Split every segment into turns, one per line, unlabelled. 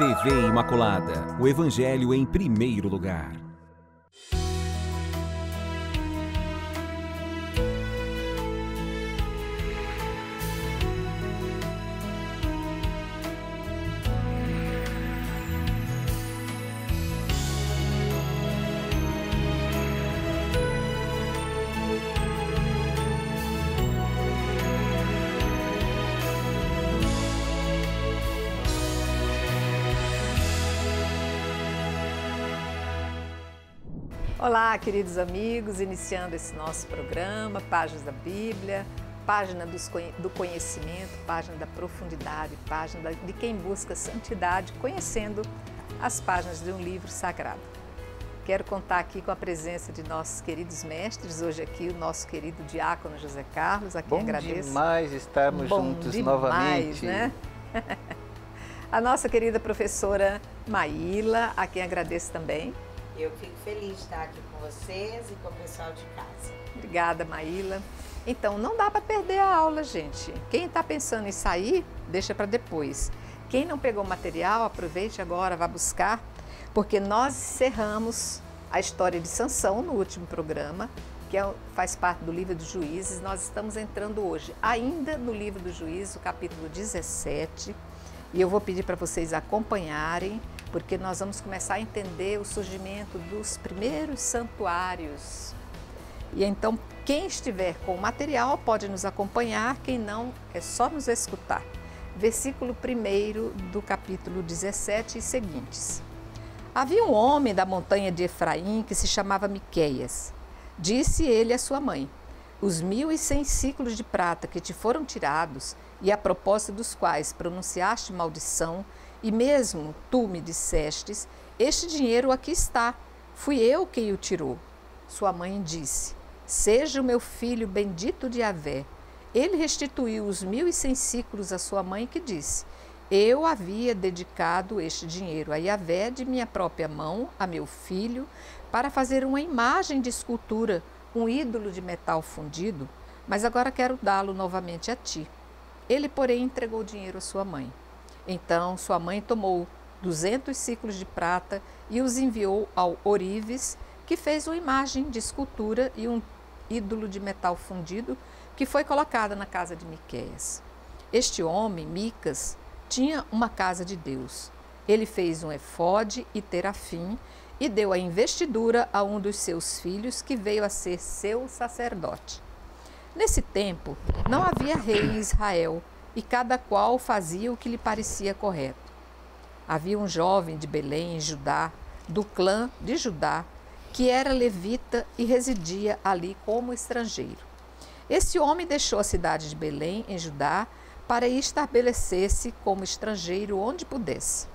TV Imaculada, o Evangelho em primeiro lugar.
Olá, queridos amigos, iniciando esse nosso programa, Páginas da Bíblia, página do conhecimento, página da profundidade, página de quem busca santidade, conhecendo as páginas de um livro sagrado. Quero contar aqui com a presença de nossos queridos mestres, hoje aqui o nosso querido diácono José Carlos, a quem agradeço.
Bom demais estarmos juntos novamente.
Né? A nossa querida professora Maíla, a quem agradeço também.
Eu fico feliz de estar aqui com vocês e com o pessoal de casa.
Obrigada, Maíla. Então, não dá para perder a aula, gente. Quem está pensando em sair, deixa para depois. Quem não pegou o material, aproveite agora, vá buscar, porque nós encerramos a história de Sansão no último programa, que faz parte do livro dos Juízes. Nós estamos entrando hoje ainda no livro dos Juízes, o capítulo 17, e eu vou pedir para vocês acompanharem, porque nós vamos começar a entender o surgimento dos primeiros santuários. E então, quem estiver com o material pode nos acompanhar, quem não, é só nos escutar. Versículo 1 do capítulo 17 e seguintes. Havia um homem da montanha de Efraim que se chamava Miqueias. Disse ele à sua mãe: os 1.100 ciclos de prata que te foram tirados, e a propósito dos quais pronunciaste maldição, e mesmo tu me dissestes, este dinheiro aqui está, fui eu quem o tirou. Sua mãe disse: seja o meu filho bendito de Yahvé. Ele restituiu os 1.100 ciclos à sua mãe, que disse: eu havia dedicado este dinheiro a Yahvé de minha própria mão, a meu filho, para fazer uma imagem de escultura, um ídolo de metal fundido, mas agora quero dá-lo novamente a ti. Ele, porém, entregou o dinheiro à sua mãe. Então sua mãe tomou 200 ciclos de prata e os enviou ao ourives, que fez uma imagem de escultura e um ídolo de metal fundido, que foi colocada na casa de Miqueias. Este homem, Micas, tinha uma casa de Deus. Ele fez um efode e terafim e deu a investidura a um dos seus filhos, que veio a ser seu sacerdote. Nesse tempo, não havia rei em Israel, e cada qual fazia o que lhe parecia correto. Havia um jovem de Belém, em Judá, do clã de Judá, que era levita e residia ali como estrangeiro. Esse homem deixou a cidade de Belém, em Judá, para estabelecer-se como estrangeiro onde pudesse.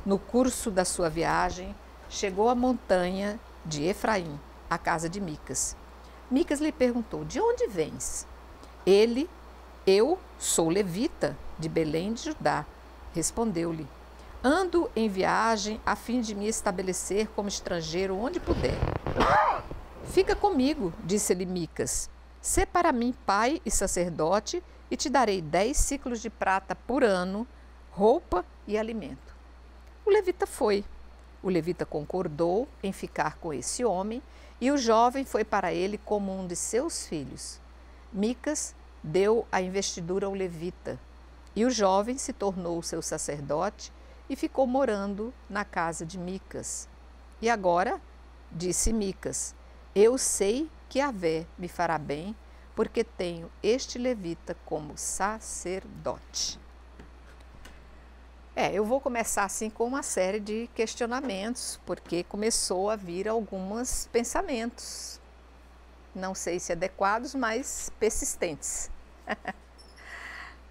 No curso da sua viagem, chegou à montanha de Efraim, à casa de Micas. Micas lhe perguntou: de onde vens? Ele: eu sou levita de Belém de Judá. Respondeu-lhe: ando em viagem a fim de me estabelecer como estrangeiro onde puder. Fica comigo, disse-lhe Micas. Sê para mim pai e sacerdote, e te darei 10 ciclos de prata por ano, roupa e alimento. O levita foi. O levita concordou em ficar com esse homem, e o jovem foi para ele como um de seus filhos. Micas deu a investidura ao levita, e o jovem se tornou seu sacerdote e ficou morando na casa de Micas. E agora, disse Micas, eu sei que Yahvé me fará bem, porque tenho este levita como sacerdote. Eu vou começar assim com uma série de questionamentos, porque começou a vir alguns pensamentos, não sei se adequados, mas persistentes.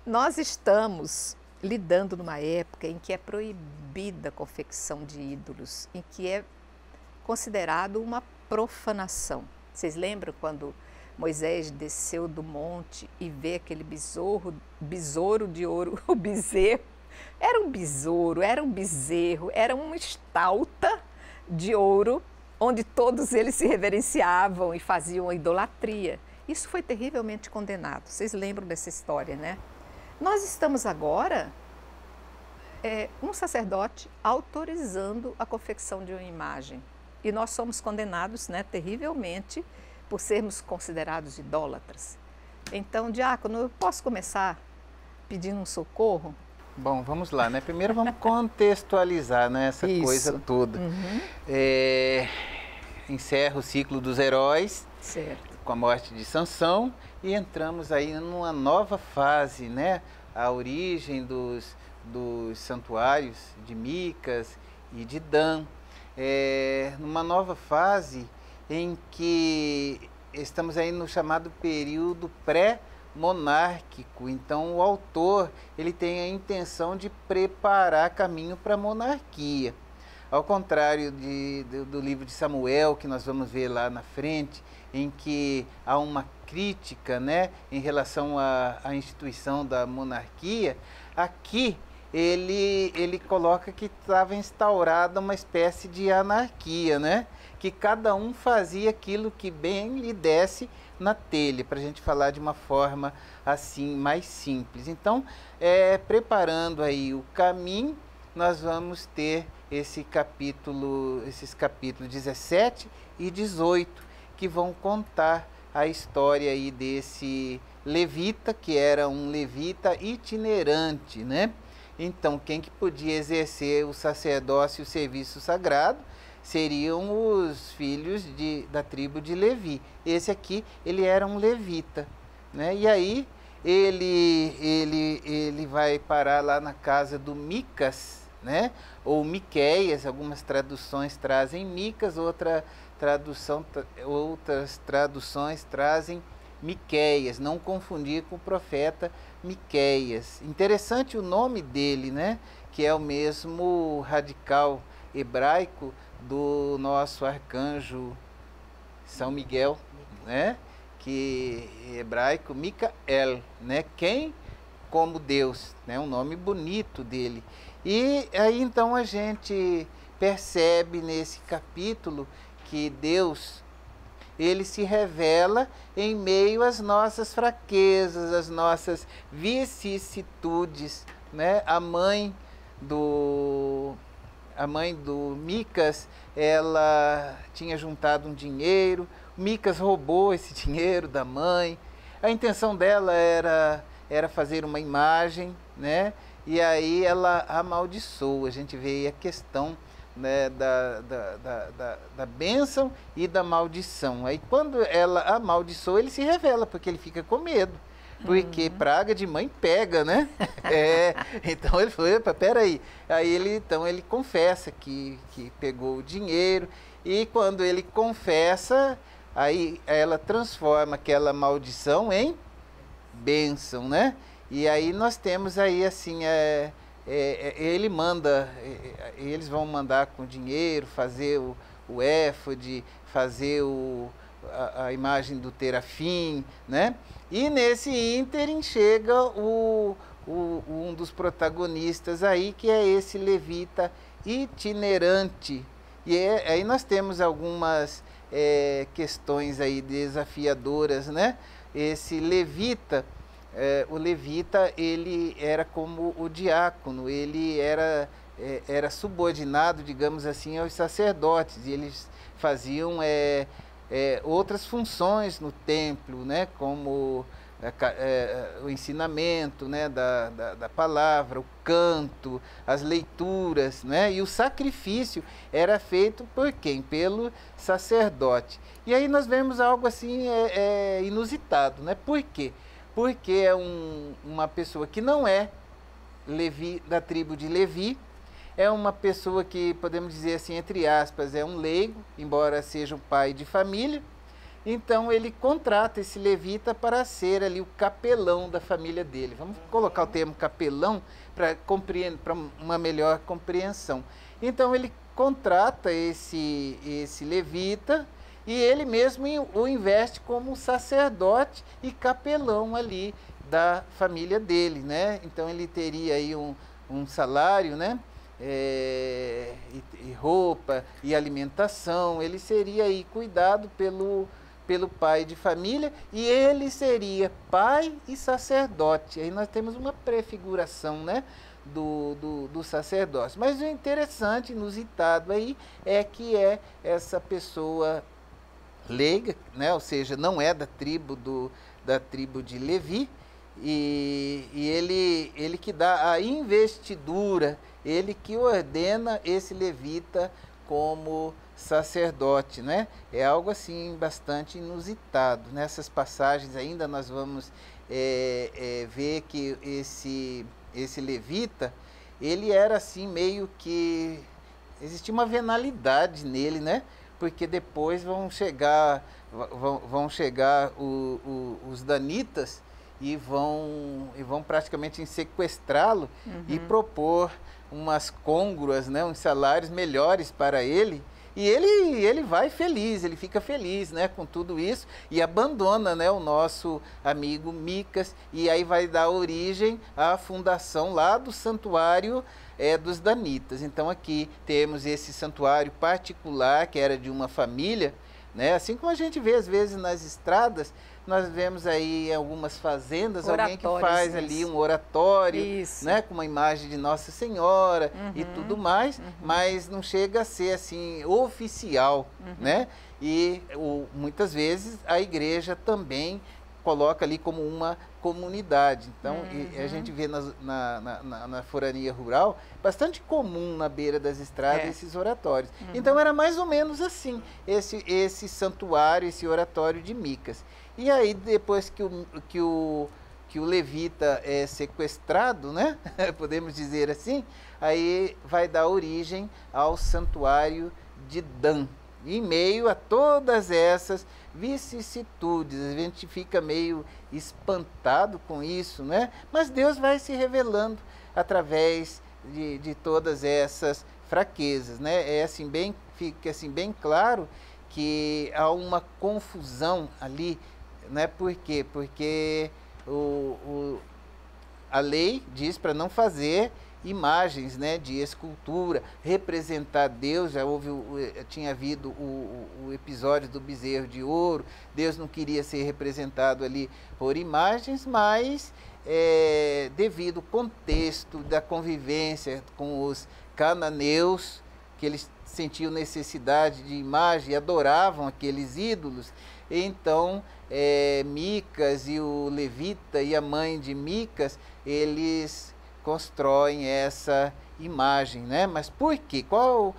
Nós estamos lidando numa época em que é proibida a confecção de ídolos, em que é considerado uma profanação. Vocês lembram quando Moisés desceu do monte e vê aquele besouro de ouro, o bezerro? Era um besouro, era um bezerro, era uma estalta de ouro, onde todos eles se reverenciavam e faziam a idolatria. Isso foi terrivelmente condenado. Vocês lembram dessa história, né? Nós estamos agora um sacerdote autorizando a confecção de uma imagem. E nós somos condenados, né, terrivelmente por sermos considerados idólatras. Então, diácono, eu posso começar pedindo um socorro?
Bom, vamos lá, né? Primeiro vamos contextualizar, né, essa coisa toda. Encerra o ciclo dos heróis,
certo,
com a morte de Sansão, e entramos aí numa nova fase, né? A origem dos santuários de Micas e de Dan. Numa nova fase em que estamos aí no chamado período pré-monárquico. Então o autor ele tem a intenção de preparar caminho para a monarquia. Ao contrário do livro de Samuel, que nós vamos ver lá na frente, em que há uma crítica, né, em relação à instituição da monarquia, aqui ele coloca que estava instaurada uma espécie de anarquia, né? Que cada um fazia aquilo que bem lhe desse na telha, para a gente falar de uma forma assim mais simples. Então, preparando aí o caminho, nós vamos ter esses capítulos 17 e 18, que vão contar a história aí desse levita, que era um levita itinerante, né? Então, quem que podia exercer o sacerdócio e o serviço sagrado seriam os filhos da tribo de Levi. Esse aqui, ele era um levita, né? E aí, ele vai parar lá na casa do Micas, né? Ou Miqueias, algumas traduções trazem Micas, outras traduções trazem Miqueias, não confundir com o profeta Miqueias. Interessante o nome dele, né? Que é o mesmo radical hebraico do nosso arcanjo São Miguel, né? Que hebraico Micael, né? Quem como Deus, né? Um nome bonito dele. E aí então a gente percebe nesse capítulo que Deus, ele se revela em meio às nossas fraquezas, às nossas vicissitudes, né? A mãe do Micas, ela tinha juntado um dinheiro, Micas roubou esse dinheiro da mãe. A intenção dela era fazer uma imagem, né? E aí ela amaldiçoou. A gente vê aí a questão, né, da bênção e da maldição. Aí quando ela amaldiçoa, ele se revela, porque ele fica com medo. Porque praga de mãe pega, né? Então ele falou, epa, peraí. Aí ele confessa que pegou o dinheiro. E quando ele confessa, aí ela transforma aquela maldição em bênção, né? E aí nós temos aí assim, ele manda, eles vão mandar com dinheiro, fazer o éfode, fazer a imagem do terafim, né? E nesse ínterim chega um dos protagonistas aí, que é esse levita itinerante. E aí nós temos algumas questões aí desafiadoras, né? Esse levita, o levita, ele era como o diácono, ele era subordinado, digamos assim, aos sacerdotes, e eles faziam outras funções no templo, né, como o ensinamento, né, da palavra, o canto, as leituras, né, e o sacrifício era feito por quem? Pelo sacerdote. E aí nós vemos algo assim inusitado, né? Por quê? Porque é uma pessoa que não é Levi, da tribo de Levi, é uma pessoa que, podemos dizer assim, entre aspas, é um leigo, embora seja um pai de família. Então ele contrata esse levita para ser ali o capelão da família dele. Vamos colocar o termo capelão para uma melhor compreensão. Então ele contrata esse levita e ele mesmo o investe como sacerdote e capelão ali da família dele, né? Então ele teria aí um salário, né? E roupa e alimentação. Ele seria aí cuidado pelo pai de família, e ele seria pai e sacerdote. Aí nós temos uma prefiguração, né, do sacerdócio. Mas o interessante, inusitado aí, é que é essa pessoa leiga, né? Ou seja, não é da tribo de Levi, e ele que dá a investidura, ele que ordena esse levita como sacerdote, né? É algo assim bastante inusitado. Nessas passagens ainda nós vamos ver que esse levita, ele era assim meio que, existia uma venalidade nele, né? Porque depois vão chegar os danitas e vão praticamente sequestrá-lo e propor umas côngruas, né, uns salários melhores para ele. E ele vai feliz, ele fica feliz, né, com tudo isso e abandona, né, o nosso amigo Micas, e aí vai dar origem à fundação lá do santuário dos danitas. Então aqui temos esse santuário particular que era de uma família, né, assim como a gente vê às vezes nas estradas. Nós vemos aí em algumas fazendas alguém que faz ali um oratório, né, com uma imagem de Nossa Senhora e tudo mais, mas não chega a ser assim oficial, né? E muitas vezes a igreja também coloca ali como uma comunidade. Então, a gente vê na forania rural, bastante comum na beira das estradas esses oratórios. Então, era mais ou menos assim, esse santuário, esse oratório de Micas. E aí, depois que o levita é sequestrado, né? Podemos dizer assim, aí vai dar origem ao santuário de Dan. Em meio a todas essas vicissitudes, a gente fica meio espantado com isso, né? Mas Deus vai se revelando através de todas essas fraquezas, né? Fica assim bem claro que há uma confusão ali, né? Por quê? Porque a lei diz para não fazer imagens, né, de escultura, representar Deus. Já tinha havido o episódio do bezerro de ouro. Deus não queria ser representado ali por imagens, mas devido ao contexto da convivência com os cananeus, que eles sentiam necessidade de imagem e adoravam aqueles ídolos, então Micas e o levita e a mãe de Micas, eles constroem essa imagem, né? Mas por quê? O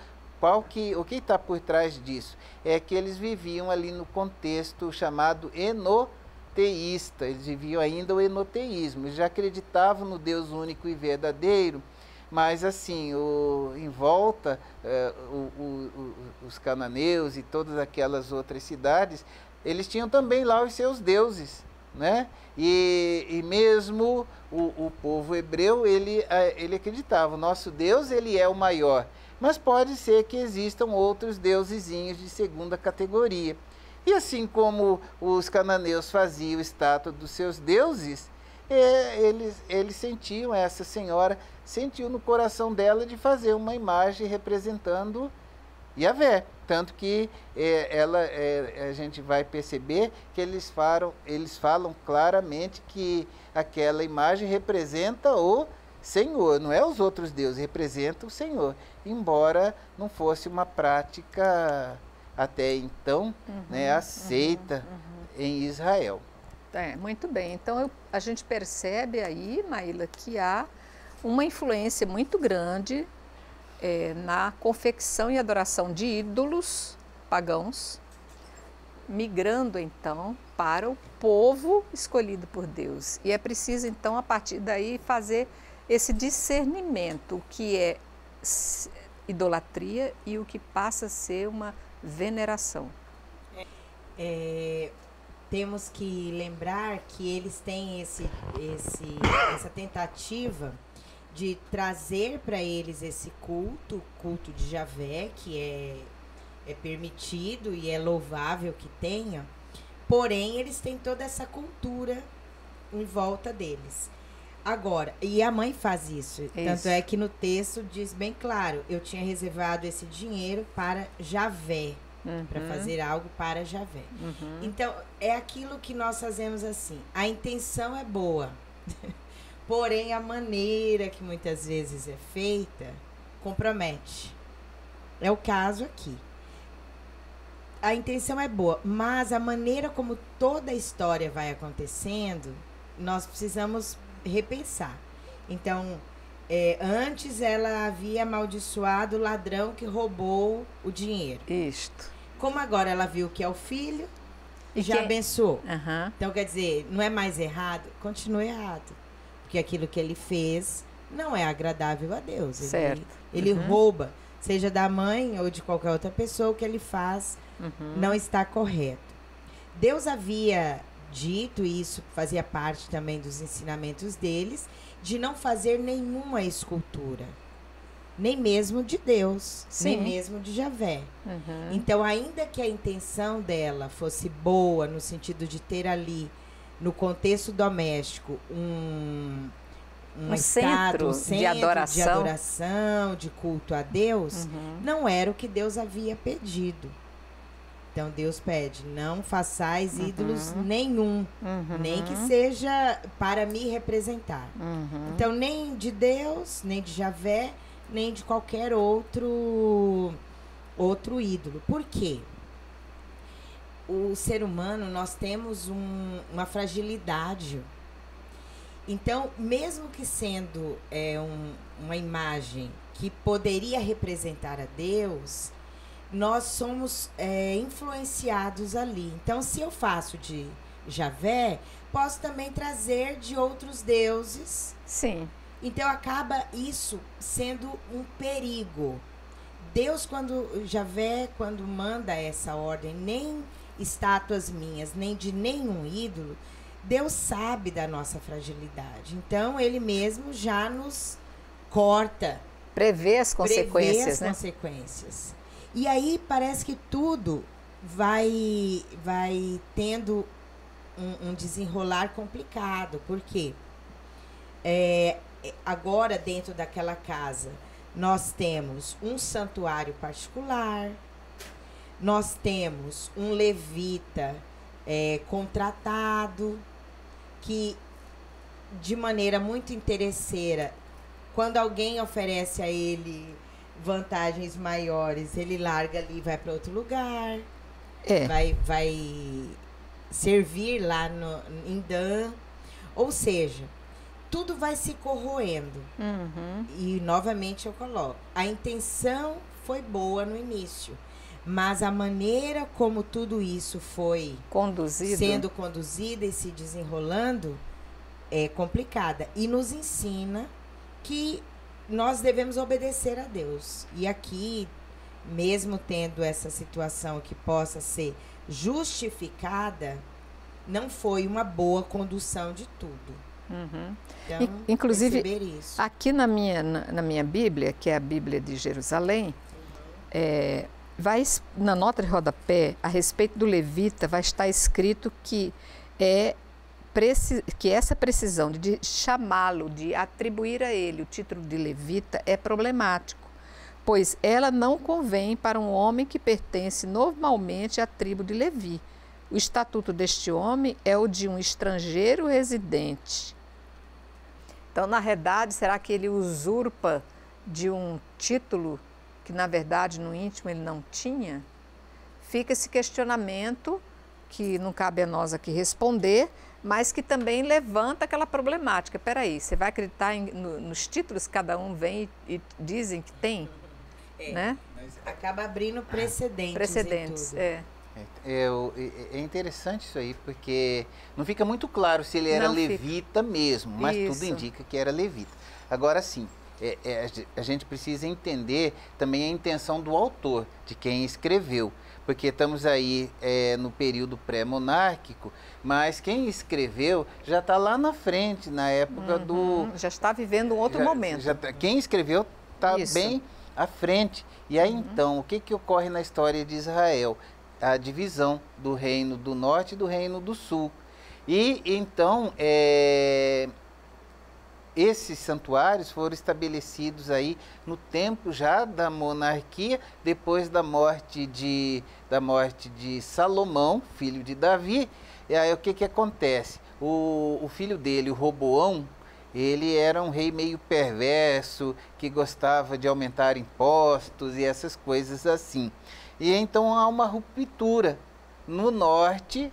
que está por trás disso? É que eles viviam ali no contexto chamado enoteísta. Eles viviam ainda o enoteísmo. Eles já acreditavam no Deus único e verdadeiro, mas assim, em volta, os cananeus e todas aquelas outras cidades, eles tinham também lá os seus deuses, né? E mesmo o povo hebreu, ele acreditava, o nosso Deus, ele é o maior, mas pode ser que existam outros deusezinhos de segunda categoria. E assim como os cananeus faziam estátua dos seus deuses, eles sentiam, essa senhora sentiu no coração dela de fazer uma imagem representando Yahvé. Tanto que a gente vai perceber que eles falam claramente que aquela imagem representa o Senhor, não é os outros deuses, representa o Senhor, embora não fosse uma prática até então, né, aceita em Israel.
Muito bem. Então a gente percebe aí, Maíla, que há uma influência muito grande na confecção e adoração de ídolos pagãos, migrando então para o povo escolhido por Deus. E é preciso então, a partir daí, fazer esse discernimento, o que é idolatria e o que passa a ser uma veneração.
Temos que lembrar que eles têm essa tentativa de trazer para eles esse culto de Yahvé, que é permitido e é louvável que tenha, porém eles têm toda essa cultura em volta deles. Agora, e a mãe faz isso, tanto é que no texto diz bem claro, eu tinha reservado esse dinheiro para Yahvé, para fazer algo para Yahvé. Então, é aquilo que nós fazemos assim, a intenção é boa, Porém, a maneira que muitas vezes é feita compromete. É o caso aqui. A intenção é boa, mas a maneira como toda a história vai acontecendo, nós precisamos repensar. Então, antes ela havia amaldiçoado o ladrão que roubou o dinheiro.
Isto.
Como agora ela viu que é o filho,
E
já
quem-
abençoou.
Aham.
Então, quer dizer, não é mais errado? Continua errado. Porque aquilo que ele fez não é agradável a Deus.
Certo.
Ele
Uhum.
rouba, seja da mãe ou de qualquer outra pessoa, o que ele faz não está correto. Deus havia dito, e isso fazia parte também dos ensinamentos deles, de não fazer nenhuma escultura. Nem mesmo de Deus,
Sim.
nem mesmo de Javé.
Uhum.
Então, ainda que a intenção dela fosse boa, no sentido de ter ali, no contexto doméstico, um
centro de adoração.
de culto a Deus, não era o que Deus havia pedido. Então, Deus pede, não façais ídolos nenhum, nem que seja para me representar. Então, nem de Deus, nem de Javé, nem de qualquer outro ídolo. Por quê? O ser humano, nós temos uma fragilidade. Então, mesmo que sendo uma imagem que poderia representar a Deus, nós somos influenciados ali. Então, se eu faço de Javé, posso também trazer de outros deuses.
Sim.
Então, acaba isso sendo um perigo. Deus, Javé, quando manda essa ordem, nem estátuas minhas, nem de nenhum ídolo, Deus sabe da nossa fragilidade. Então, Ele mesmo já nos corta.
Prevê as consequências,
prevê as consequências. E aí, parece que tudo vai tendo um desenrolar complicado. Por quê? Agora, dentro daquela casa, nós temos um santuário particular, nós temos um levita contratado, que, de maneira muito interesseira, quando alguém oferece a ele vantagens maiores, ele larga ali e vai para outro lugar, vai servir lá em Dan. Ou seja, tudo vai se corroendo. E, novamente, eu coloco, a intenção foi boa no início, mas a maneira como tudo isso foi sendo conduzida e se desenrolando é complicada. E nos ensina que nós devemos obedecer a Deus. E aqui, mesmo tendo essa situação que possa ser justificada, não foi uma boa condução de tudo. Então,
inclusive,
isso.
aqui na minha Bíblia, que é a Bíblia de Jerusalém, na nota de rodapé, a respeito do levita, vai estar escrito que essa precisão de chamá-lo, de atribuir a ele o título de levita é problemático, pois ela não convém para um homem que pertence normalmente à tribo de Levi. O estatuto deste homem é o de um estrangeiro residente. Então, na verdade, será que ele usurpa de um título que, na verdade, no íntimo ele não tinha? Fica esse questionamento que não cabe a nós aqui responder, mas que também levanta aquela problemática. Peraí, você vai acreditar nos títulos que cada um vem e dizem que tem? Né?
Acaba abrindo precedentes.
É interessante isso aí, porque não fica muito claro se ele era levita mesmo, mas tudo indica que era levita. Agora sim, a gente precisa entender também a intenção do autor, de quem escreveu, porque estamos aí no período pré-monárquico, mas quem escreveu já está lá na frente, na época
já está vivendo um outro momento.
Quem escreveu está bem à frente. E aí, então, o que ocorre na história de Israel? A divisão do reino do norte e do reino do sul. E então esses santuários foram estabelecidos aí no tempo já da monarquia, depois da morte de Salomão, filho de Davi. E aí o que acontece? O filho dele, o Roboão, ele era um rei meio perverso, que gostava de aumentar impostos e essas coisas assim. E então há uma ruptura. No norte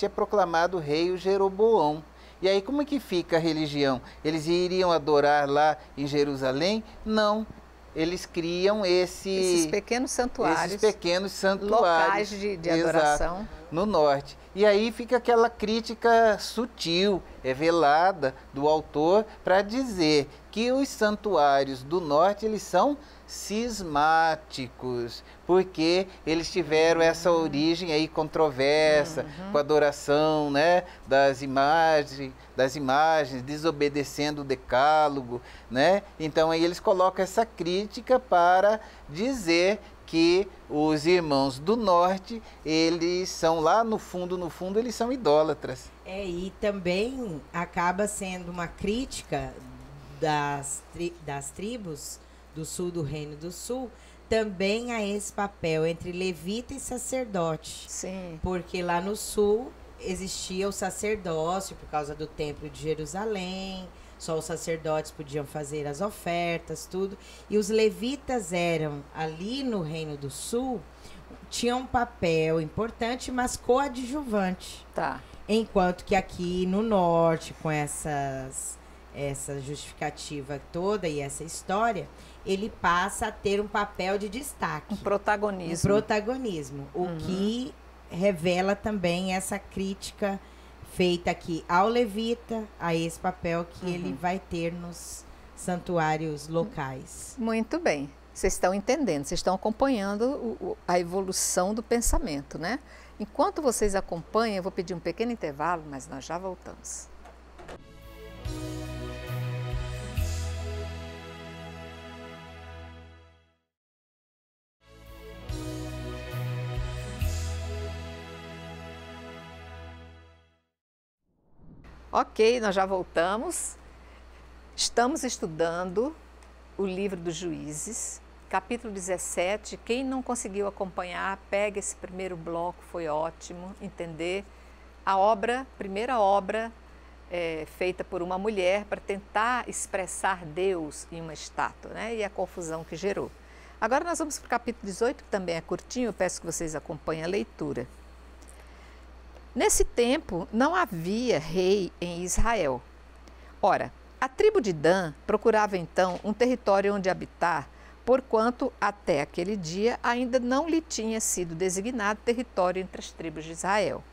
é proclamado rei o Jeroboão. E aí como é que fica a religião? Eles iriam adorar lá em Jerusalém? Não. Eles criam esses
pequenos santuários.
Esses pequenos santuários.
Locais de adoração.
Exato, no norte. E aí fica aquela crítica sutil, velada do autor para dizer que os santuários do norte eles são cismáticos, porque eles tiveram essa origem aí controversa com a adoração, né, das imagens, desobedecendo o decálogo, né? Então aí eles colocam essa crítica para dizer que os irmãos do norte, eles são lá no fundo, eles são idólatras.
E também acaba sendo uma crítica das tribos do sul do Reino do Sul, também a esse papel entre levita e sacerdote.
Sim.
Porque lá no sul existia o sacerdócio por causa do Templo de Jerusalém, só os sacerdotes podiam fazer as ofertas, tudo. E os levitas eram, ali no Reino do Sul, tinham um papel importante, mas coadjuvante.
Tá.
Enquanto que aqui no norte, com essa justificativa toda e essa história, ele passa a ter um papel de destaque.
Um protagonismo.
Um protagonismo. O que revela também essa crítica feita aqui ao levita, a esse papel que ele vai ter nos santuários locais.
Muito bem. Vocês estão entendendo, vocês estão acompanhando a evolução do pensamento, né? Enquanto vocês acompanham, eu vou pedir um pequeno intervalo, mas nós já voltamos. Ok, nós já voltamos. Estamos estudando o livro dos Juízes, capítulo 17. Quem não conseguiu acompanhar, pega esse primeiro bloco, foi ótimo entender a primeira obra feita por uma mulher para tentar expressar Deus em uma estátua, né? E a confusão que gerou. Agora nós vamos para o capítulo 18, que também é curtinho, eu peço que vocês acompanhem a leitura. Nesse tempo, não havia rei em Israel. Ora, a tribo de Dan procurava então um território onde habitar, porquanto até aquele dia ainda não lhe tinha sido designado território entre as tribos de Israel.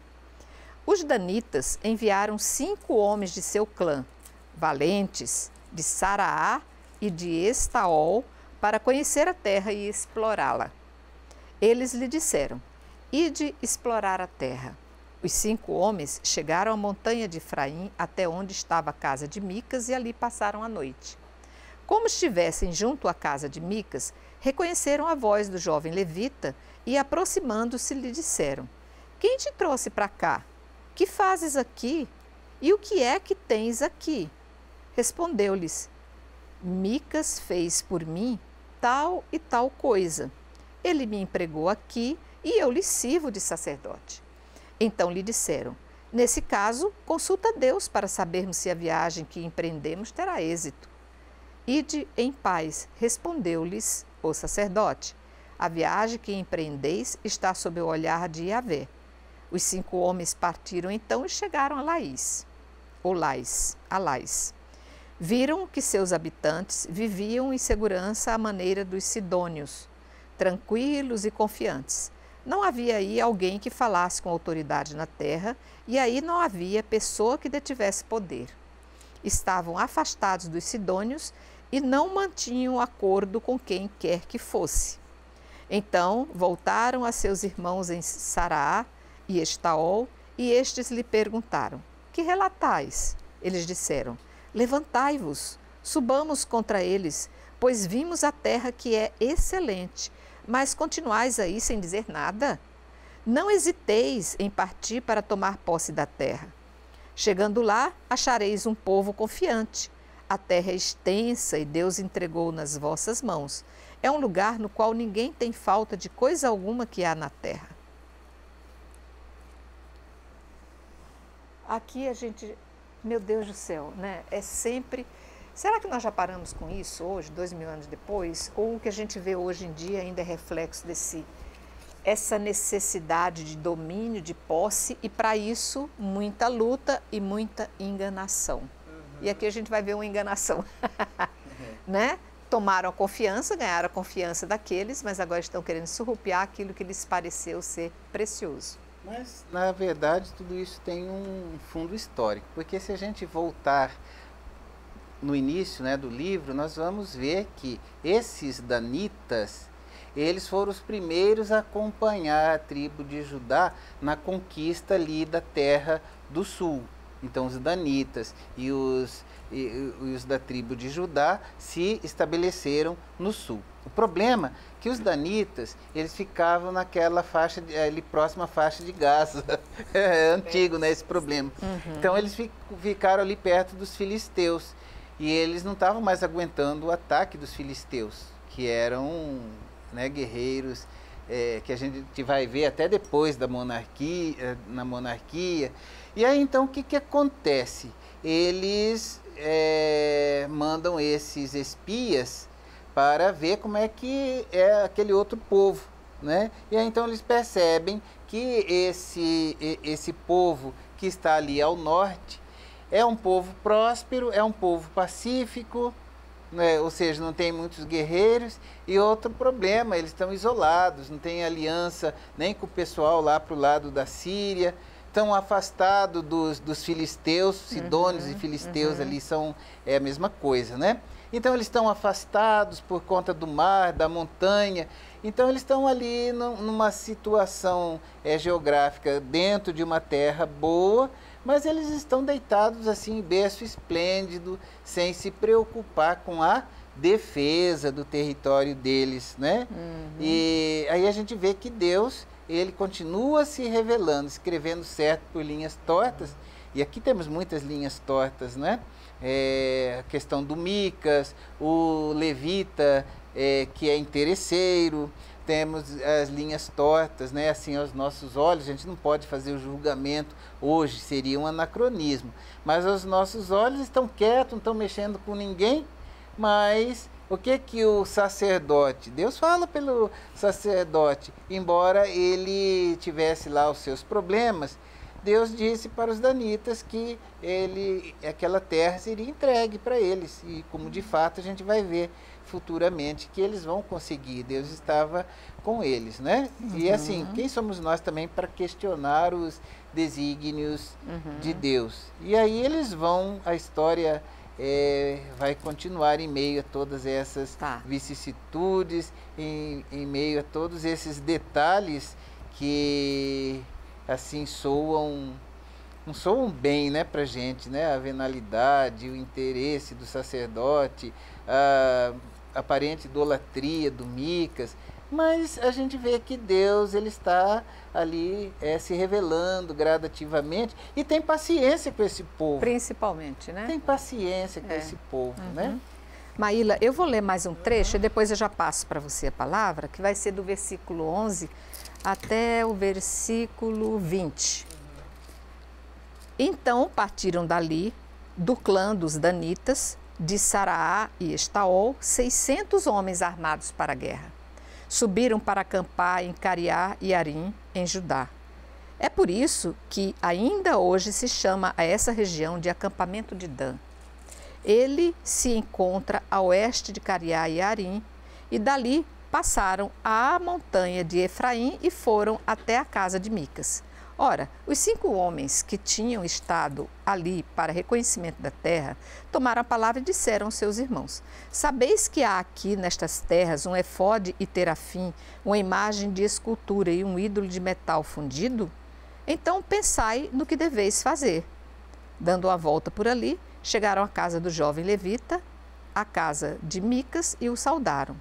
Os danitas enviaram 5 homens de seu clã, valentes, de Saraá e de Estaol, para conhecer a terra e explorá-la. Eles lhe disseram: ide explorar a terra. Os 5 homens chegaram à montanha de Efraim, até onde estava a casa de Micas, e ali passaram a noite. Como estivessem junto à casa de Micas, reconheceram a voz do jovem levita e, aproximando-se, lhe disseram: quem te trouxe para cá? Que fazes aqui? E o que é que tens aqui? Respondeu-lhes: Micas fez por mim tal e tal coisa. Ele me empregou aqui e eu lhe sirvo de sacerdote. Então lhe disseram: nesse caso, consulta Deus para sabermos se a viagem que empreendemos terá êxito. Ide em paz, respondeu-lhes o sacerdote. A viagem que empreendeis está sob o olhar de Yahvé. Os 5 homens partiram então e chegaram a Lais. Viram que seus habitantes viviam em segurança à maneira dos sidônios, tranquilos e confiantes. Não havia aí alguém que falasse com autoridade na terra, e aí não havia pessoa que detivesse poder. Estavam afastados dos sidônios e não mantinham acordo com quem quer que fosse. Então voltaram a seus irmãos em Saraá e Estaol, e estes lhe perguntaram: que relatais? Eles disseram: levantai-vos, subamos contra eles, pois vimos a terra que é excelente. Mas continuais aí sem dizer nada? Não hesiteis em partir para tomar posse da terra. Chegando lá, achareis um povo confiante. A terra é extensa e Deus entregou nas vossas mãos. É um lugar no qual ninguém tem falta de coisa alguma que há na terra. Aqui a gente Meu Deus do céu, né? É sempre... Será que nós já paramos com isso hoje, 2000 anos depois? Ou o que a gente vê hoje em dia ainda é reflexo essa necessidade de domínio, de posse, e para isso muita luta e muita enganação. E aqui a gente vai ver uma enganação, né? Tomaram a confiança, ganharam a confiança daqueles, mas agora estão querendo surrupiar aquilo que lhes pareceu ser precioso.
Mas, na verdade, tudo isso tem um fundo histórico, porque se a gente voltar no início, né, do livro, nós vamos ver que esses danitas, eles foram os primeiros a acompanhar a tribo de Judá na conquista ali da terra do sul. Então os danitas e os da tribo de Judá se estabeleceram no sul. O problema é que os danitas, eles ficavam naquela faixa, ali próxima à faixa de Gaza. É antigo, né, esse problema. Então eles ficaram ali perto dos filisteus. E eles não estavam mais aguentando o ataque dos filisteus, que eram, né, guerreiros que a gente vai ver até depois da monarquia, na monarquia. E aí então o que acontece? Eles mandam esses espias para ver como é que é aquele outro povo, né? E aí então eles percebem que esse povo que está ali ao norte é um povo próspero, é um povo pacífico, né? Ou seja, não tem muitos guerreiros. E outro problema, eles estão isolados, não tem aliança nem com o pessoal lá para o lado da Síria, estão afastados dos filisteus, sidônios e filisteus ali são a mesma coisa, né? Então eles estão afastados por conta do mar, da montanha. Então eles estão ali numa situação geográfica dentro de uma terra boa, mas eles estão deitados assim em berço esplêndido, sem se preocupar com a defesa do território deles, né? E aí a gente vê que Deus, ele continua se revelando, escrevendo certo por linhas tortas, e aqui temos muitas linhas tortas, né? A questão do Micas, o levita que é interesseiro, temos as linhas tortas, né? Assim, aos nossos olhos, a gente não pode fazer o julgamento hoje, seria um anacronismo, mas os nossos olhos estão quietos, não estão mexendo com ninguém, mas o que o sacerdote, Deus fala pelo sacerdote, embora ele tivesse lá os seus problemas, Deus disse para os danitas que aquela terra seria entregue para eles, e como de fato a gente vai ver futuramente que eles vão conseguir, Deus estava com eles, né? E assim, quem somos nós também para questionar os desígnios de Deus? E aí eles vão, a história vai continuar em meio a todas essas vicissitudes, em meio a todos esses detalhes que assim não soam bem, né, pra gente, né? A venalidade, o interesse do sacerdote, a aparente idolatria do Micas, mas a gente vê que Deus, ele está ali se revelando gradativamente e tem paciência com esse povo.
Principalmente, né?
Tem paciência com esse povo, né?
Maíla, eu vou ler mais um trecho e depois eu já passo para você a palavra, que vai ser do versículo 11 até o versículo 20. Então partiram dali, do clã dos danitas, de Saraá e Estaol, 600 homens armados para a guerra. Subiram para acampar em Cariá e Arim, em Judá. É por isso que ainda hoje se chama a essa região de acampamento de Dan. Ele se encontra a oeste de Cariá e Arim, e dali passaram à montanha de Efraim e foram até a casa de Micas. Ora, os 5 homens que tinham estado ali para reconhecimento da terra tomaram a palavra e disseram aos seus irmãos: sabeis que há aqui nestas terras um efode e terafim, uma imagem de escultura e um ídolo de metal fundido? Então pensai no que deveis fazer. Dando uma volta por ali, chegaram à casa do jovem levita, à casa de Micas, e o saudaram.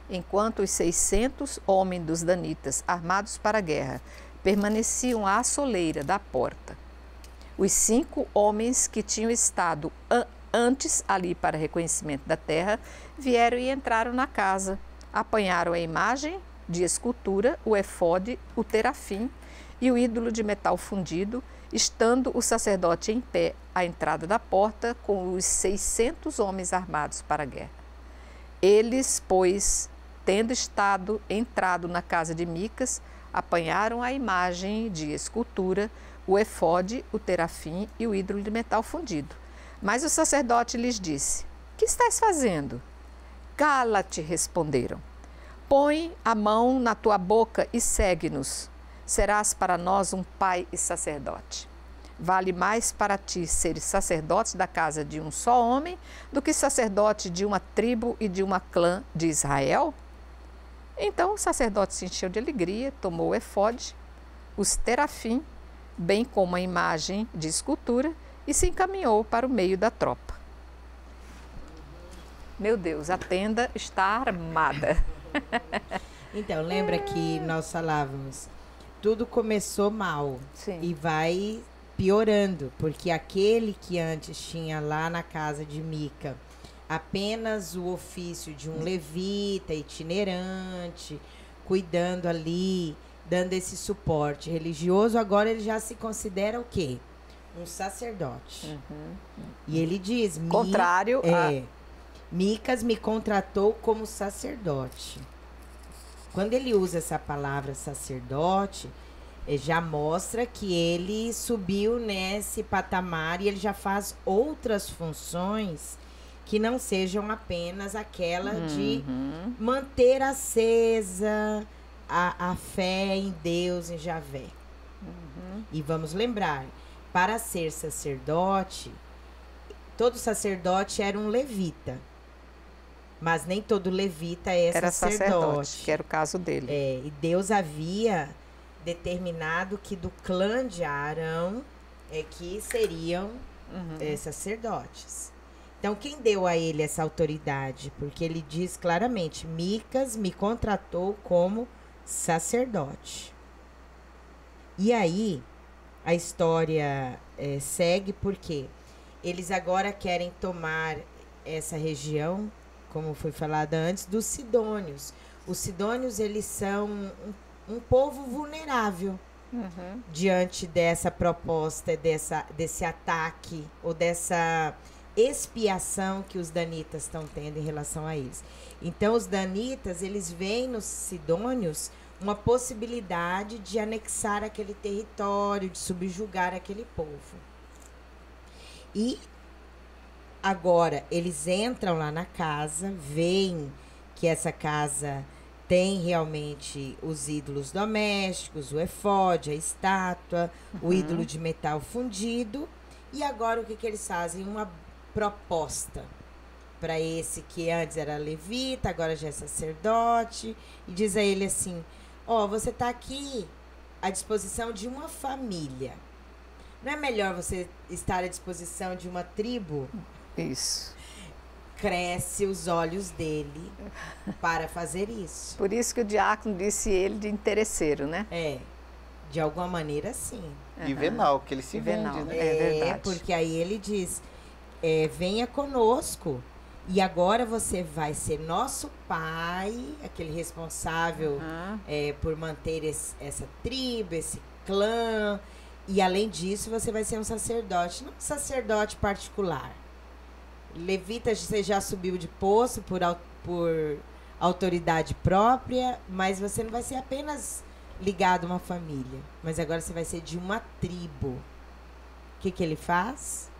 Enquanto os 600 homens dos danitas, armados para a guerra, permaneciam à soleira da porta. Os 5 homens que tinham estado antes ali para reconhecimento da terra vieram e entraram na casa, apanharam a imagem de escultura, o efode, o terafim e o ídolo de metal fundido estando o sacerdote em pé à entrada da porta com os 600 homens armados para a guerra. Eles, pois, tendo entrado na casa de Micas, apanharam a imagem de escultura, o efode, o terafim e o ídolo de metal fundido. Mas o sacerdote lhes disse: que estás fazendo? Cala-te, responderam. Põe a mão na tua boca e segue-nos. Serás para nós um pai e sacerdote. Vale mais para ti seres sacerdote da casa de um só homem do que sacerdote de uma tribo e de uma clã de Israel? Então o sacerdote se encheu de alegria, tomou o efode, os terafim, bem como a imagem de escultura, e se encaminhou para o meio da tropa. Meu Deus, a tenda está armada.
Então, lembra que nós falávamos, tudo começou mal.
Sim.
E vai piorando, porque aquele que antes tinha lá na casa de Mica apenas o ofício de um levita itinerante, cuidando ali, dando esse suporte religioso, agora ele já se considera o quê? Um sacerdote. E ele diz...
Contrário a...
Micas me contratou como sacerdote. Quando ele usa essa palavra sacerdote, já mostra que ele subiu nesse patamar e ele já faz outras funções que não sejam apenas aquela de manter acesa a fé em Deus, em Javé. E vamos lembrar, para ser sacerdote, todo sacerdote era um levita. Mas nem todo levita era sacerdote.
Que era o caso dele.
E Deus havia determinado que do clã de Arão que seriam sacerdotes. Então, quem deu a ele essa autoridade? Porque ele diz claramente, Micas me contratou como sacerdote. E aí, a história segue porque eles agora querem tomar essa região, como foi falado antes, dos sidônios. Os sidônios, eles são um povo vulnerável diante dessa proposta, desse ataque ou dessa expiação que os danitas estão tendo em relação a eles. Então, os danitas, eles veem nos sidônios uma possibilidade de anexar aquele território, de subjugar aquele povo. E agora, eles entram lá na casa, veem que essa casa tem realmente os ídolos domésticos, o efode, a estátua, o ídolo de metal fundido. E agora o que eles fazem? Uma proposta para esse que antes era levita, agora já é sacerdote. E diz a ele assim, você está aqui à disposição de uma família. Não é melhor você estar à disposição de uma tribo?
Isso.
Cresce os olhos dele para fazer isso.
Por isso que o diácono disse ele de interesseiro, né?
De alguma maneira, sim.
E venal, que ele se
venal,
vende, né?
É verdade.
Porque aí ele diz, venha conosco e agora você vai ser nosso pai, aquele responsável por manter essa tribo, esse clã. E além disso, você vai ser um sacerdote, não um sacerdote particular. Levita, você já subiu de posto por autoridade própria, mas você não vai ser apenas ligado a uma família, mas agora você vai ser de uma tribo. O que ele faz?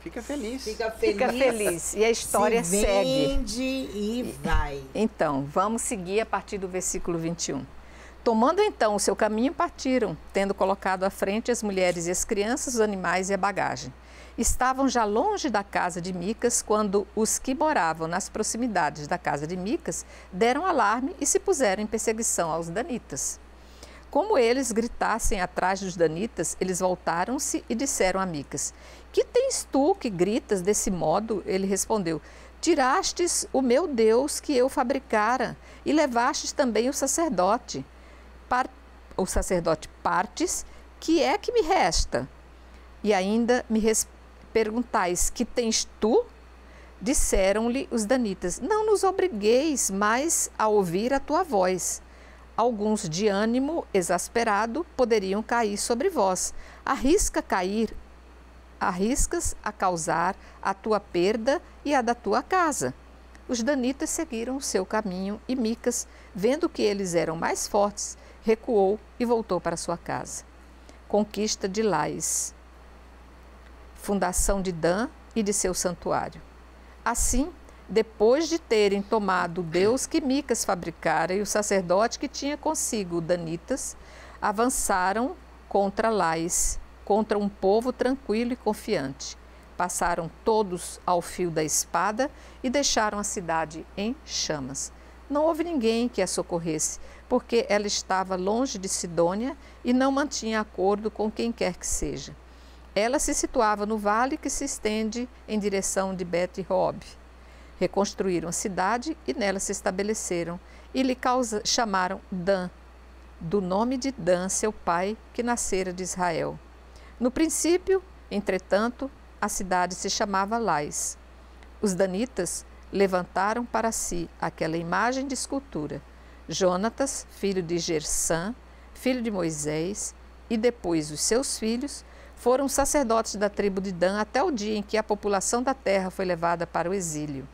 Fica feliz.
Fica feliz.
E a história
se vende
segue.
E vai.
Então, vamos seguir a partir do versículo 21. Tomando então o seu caminho, partiram, tendo colocado à frente as mulheres e as crianças, os animais e a bagagem. Estavam já longe da casa de Micas, quando os que moravam nas proximidades da casa de Micas deram alarme e se puseram em perseguição aos danitas. Como eles gritassem atrás dos danitas, eles voltaram-se e disseram a Micas, que tens tu que gritas desse modo? Ele respondeu, tirastes o meu Deus que eu fabricara e levastes também o sacerdote. Partes, que é que me resta? E ainda me perguntais, que tens tu? Disseram-lhe os danitas, não nos obrigueis mais a ouvir a tua voz. alguns de ânimo exasperado poderiam cair sobre vós. Arriscas a causar a tua perda e a da tua casa. Os danitas seguiram o seu caminho e Micas, vendo que eles eram mais fortes, recuou e voltou para sua casa. Conquista de Lais, fundação de Dan e de seu santuário. Assim, depois de terem tomado o Deus que Micas fabricara e o sacerdote que tinha consigo danitas, avançaram contra Lais, contra um povo tranquilo e confiante. Passaram todos ao fio da espada e deixaram a cidade em chamas. Não houve ninguém que a socorresse, porque ela estava longe de Sidônia e não mantinha acordo com quem quer que seja. Ela se situava no vale que se estende em direção de Bet-Rob. Reconstruíram a cidade e nela se estabeleceram e lhe chamaram Dan, do nome de Dan, seu pai, que nascera de Israel. No princípio, entretanto, a cidade se chamava Lais. Os danitas levantaram para si aquela imagem de escultura. Jonatas, filho de Gersã, filho de Moisés, e depois os seus filhos, foram sacerdotes da tribo de Dan até o dia em que a população da terra foi levada para o exílio.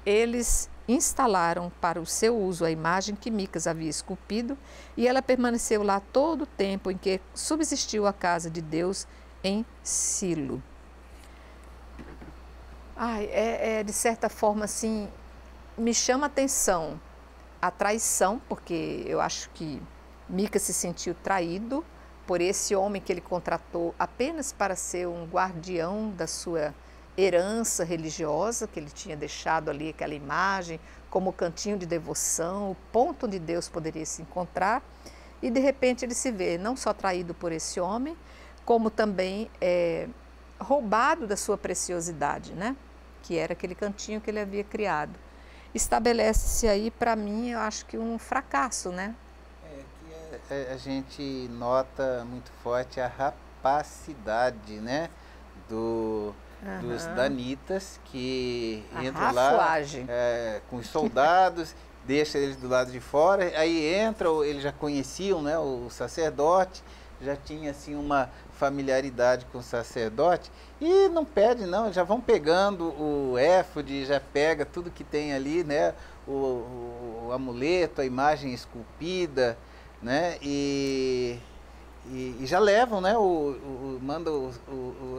Eles instalaram para o seu uso a imagem que Micas havia esculpido e ela permaneceu lá todo o tempo em que subsistiu a casa de Deus em Silo. De certa forma, assim, me chama a atenção a traição, porque eu acho que Micas se sentiu traído por esse homem que ele contratou apenas para ser um guardião da sua herança religiosa, que ele tinha deixado ali aquela imagem como cantinho de devoção, o ponto onde Deus poderia se encontrar, e de repente ele se vê não só traído por esse homem, como também roubado da sua preciosidade, né? Que era aquele cantinho que ele havia criado. Estabelece-se aí, para mim, eu acho que um fracasso, né?
A gente nota muito forte a rapacidade, né? Dos danitas que entram lá com os soldados, deixa eles do lado de fora, aí entram, eles já conheciam, né, o sacerdote, já tinha assim uma familiaridade com o sacerdote e não pede não, já vão pegando o éfode, já pega tudo que tem ali, né, o amuleto, a imagem esculpida, né, e já levam, né? Manda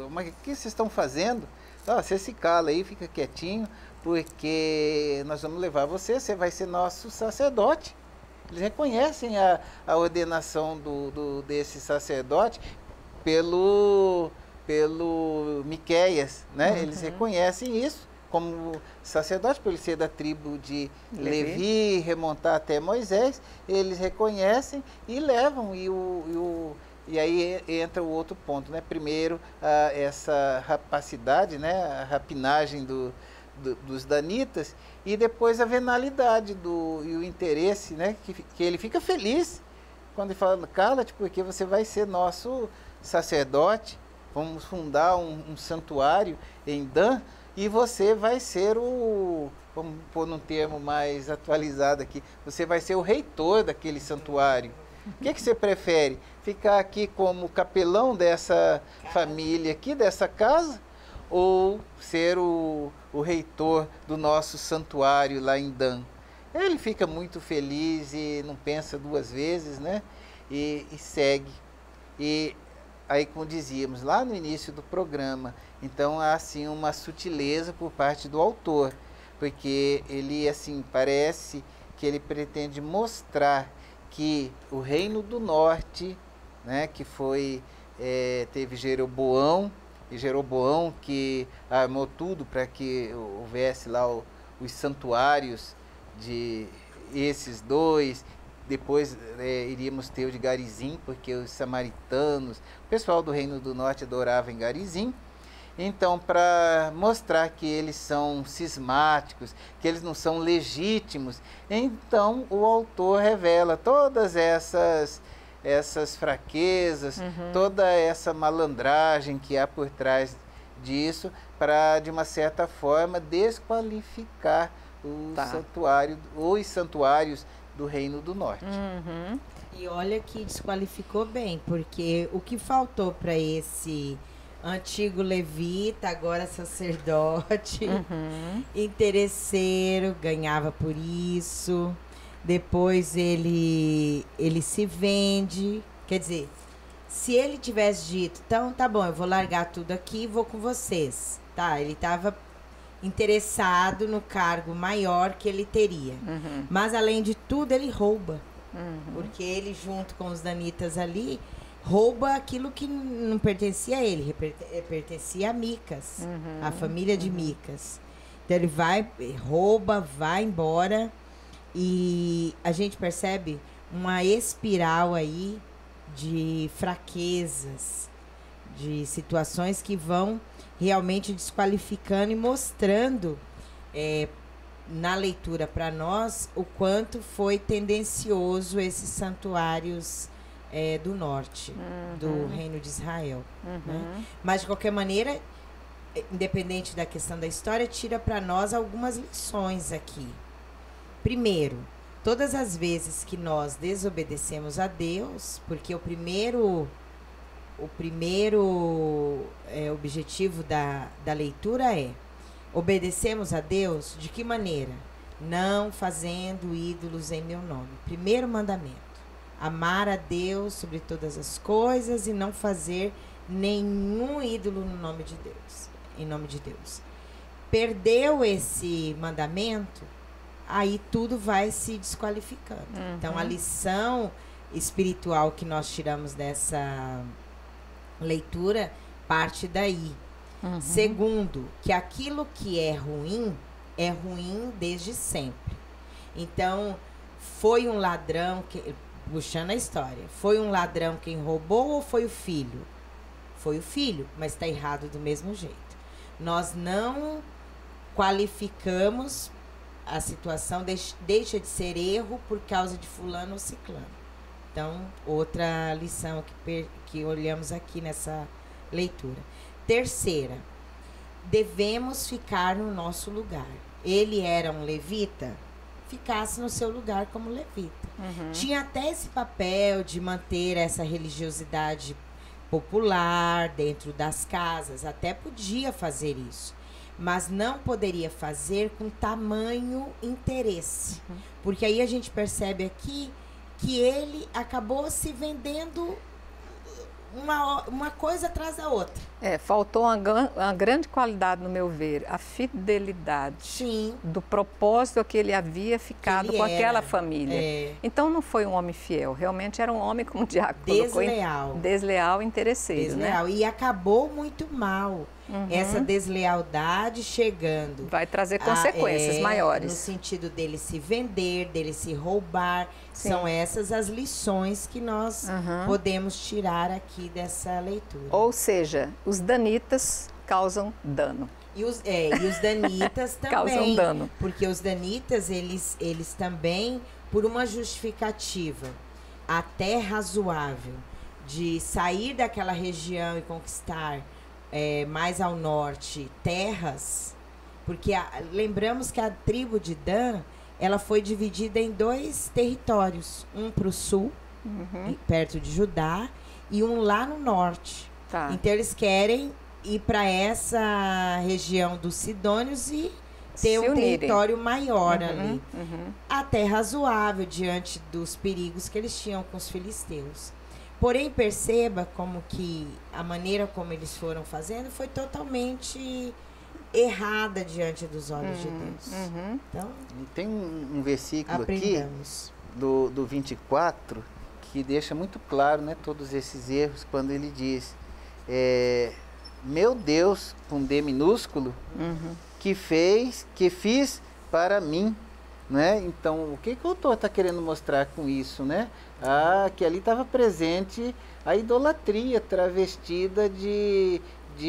mas o que vocês estão fazendo? Você se cala aí, fica quietinho, porque nós vamos levar você, você vai ser nosso sacerdote. Eles reconhecem a ordenação desse sacerdote pelo Miqueias, né? Uhum. Eles reconhecem isso como sacerdote, por ele ser da tribo de Levi, remontar até Moisés, eles reconhecem e levam, e aí entra o outro ponto, né? Primeiro, essa rapacidade, né? A rapinagem dos danitas, e depois a venalidade e o interesse, né? Que ele fica feliz quando ele fala, cala-te, porque você vai ser nosso sacerdote, vamos fundar um santuário em Dan, e você vai ser vamos pôr num termo mais atualizado aqui, você vai ser o reitor daquele santuário. O que você prefere? Ficar aqui como capelão dessa família aqui, dessa casa? Ou ser o reitor do nosso santuário lá em Dan? Ele fica muito feliz e não pensa duas vezes, né? E segue. E aí, como dizíamos lá no início do programa, então há assim uma sutileza por parte do autor, porque ele assim parece que ele pretende mostrar que o reino do norte, né, que teve Jeroboão, e Jeroboão que armou tudo para que houvesse lá os santuários de esses dois. Depois iríamos ter o de Garizim, porque os samaritanos, o pessoal do Reino do Norte adorava em Garizim. Então, para mostrar que eles são cismáticos, que eles não são legítimos, então o autor revela todas essas fraquezas, toda essa malandragem que há por trás disso, para, de uma certa forma, desqualificar os santuários do Reino do Norte.
Uhum.
E olha que desqualificou bem, porque o que faltou para esse antigo levita, agora sacerdote, interesseiro, ganhava por isso. Depois ele se vende. Quer dizer, se ele tivesse dito, então tá bom, eu vou largar tudo aqui e vou com vocês. Tá, ele estava interessado no cargo maior que ele teria. Mas, além de tudo, ele rouba. Porque ele, junto com os danitas ali, rouba aquilo que não pertencia a ele, pertencia a Micas, a família de Micas. Então, ele vai, rouba, vai embora, e a gente percebe uma espiral aí de fraquezas, de situações que vão realmente desqualificando e mostrando na leitura para nós o quanto foi tendencioso esses santuários do norte, do Reino de Israel. Né? Mas, de qualquer maneira, independente da questão da história, tira para nós algumas lições aqui. Primeiro, todas as vezes que nós desobedecemos a Deus, porque o primeiro objetivo da leitura é: obedecemos a Deus de que maneira? Não fazendo ídolos em meu nome. Primeiro mandamento: amar a Deus sobre todas as coisas e não fazer nenhum ídolo no nome de Deus, em nome de Deus. Perdeu esse mandamento, aí tudo vai se desqualificando. Então, a lição espiritual que nós tiramos dessa leitura parte daí. Segundo, que aquilo que é ruim desde sempre. Então, foi um ladrão, puxando a história, foi um ladrão quem roubou ou foi o filho? Foi o filho, mas está errado do mesmo jeito. Nós não qualificamos a situação, deixa de ser erro por causa de fulano ou ciclano. Então, outra lição que olhamos aqui nessa leitura. Terceira, devemos ficar no nosso lugar. Ele era um levita, ficasse no seu lugar como levita. Tinha até esse papel de manter essa religiosidade popular dentro das casas, até podia fazer isso, mas não poderia fazer com tamanho interesse, porque aí a gente percebe aqui que ele acabou se vendendo uma coisa atrás da outra.
Faltou uma grande qualidade, no meu ver, a fidelidade.
Sim.
Do propósito que ele havia ficado com aquela família. Então, não foi um homem fiel, realmente era um homem, como o Diácono colocou, desleal, interesseiro.
Desleal, né? E acabou muito mal. Essa deslealdade chegando.
Vai trazer consequências maiores.
No sentido dele se vender, dele se roubar. Sim. São essas as lições que nós podemos tirar aqui dessa leitura.
Ou seja, os danitas causam dano.
E os danitas também.
Causam dano.
Porque os danitas, eles também, por uma justificativa até razoável, de sair daquela região e conquistar mais ao norte terras, porque lembramos que a tribo de Dan, ela foi dividida em 2 territórios, um para o sul, perto de Judá, e um lá no norte. Tá. Então eles querem ir para essa região dos Sidônios e ter um território maior ali. Até razoável diante dos perigos que eles tinham com os filisteus. Porém, perceba como que a maneira como eles foram fazendo foi totalmente errada diante dos olhos de Deus. Então,
tem um versículo aqui do 24 que deixa muito claro, né, todos esses erros, quando ele diz: meu Deus, com D minúsculo, que fiz para mim. Né? Então, o que o autor está querendo mostrar com isso? Né? Que ali estava presente a idolatria travestida de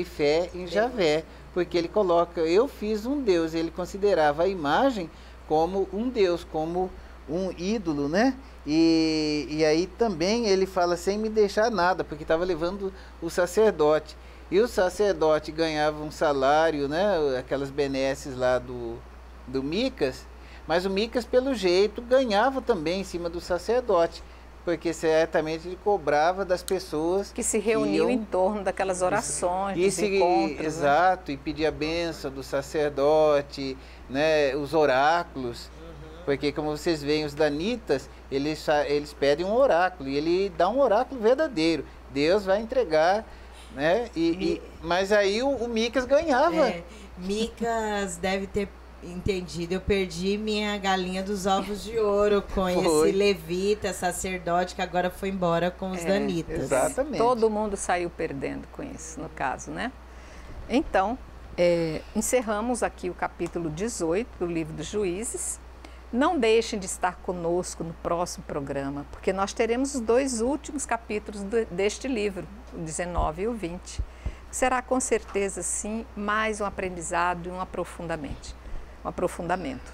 fé em Javé, porque ele coloca: eu fiz um Deus. Ele considerava a imagem como um Deus, como um ídolo, né? E aí também ele fala: sem me deixar nada, porque estava levando o sacerdote. E o sacerdote ganhava um salário, né? Aquelas benesses lá do Micas. Mas o Micas, pelo jeito, ganhava também em cima do sacerdote, porque certamente ele cobrava das pessoas
que se reuniam em torno daquelas orações, dos encontros.
Exato, né? E pedia a bênção do sacerdote, né, os oráculos. Porque, como vocês veem, os danitas, eles pedem um oráculo, e ele dá um oráculo verdadeiro. Deus vai entregar, né? Mas aí o Micas ganhava.
Micas deve ter entendido. Eu perdi minha galinha dos ovos de ouro com esse levita, sacerdote, que agora foi embora com os danitas.
Exatamente.
Todo mundo saiu perdendo com isso, no caso, né? Então, encerramos aqui o capítulo 18 do livro dos Juízes. Não deixem de estar conosco no próximo programa, porque nós teremos os 2 últimos capítulos deste livro, o 19 e o 20. Será com certeza, sim, mais um aprendizado e um aprofundamento,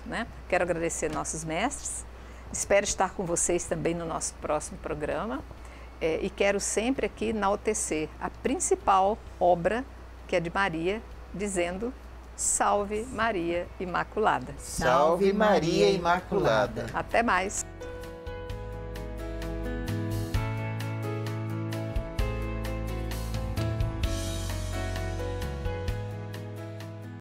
né? Quero agradecer nossos mestres, espero estar com vocês também no nosso próximo programa e quero sempre aqui enaltecer a principal obra, que é de Maria, dizendo: Salve Maria Imaculada.
Salve Maria Imaculada.
Até mais.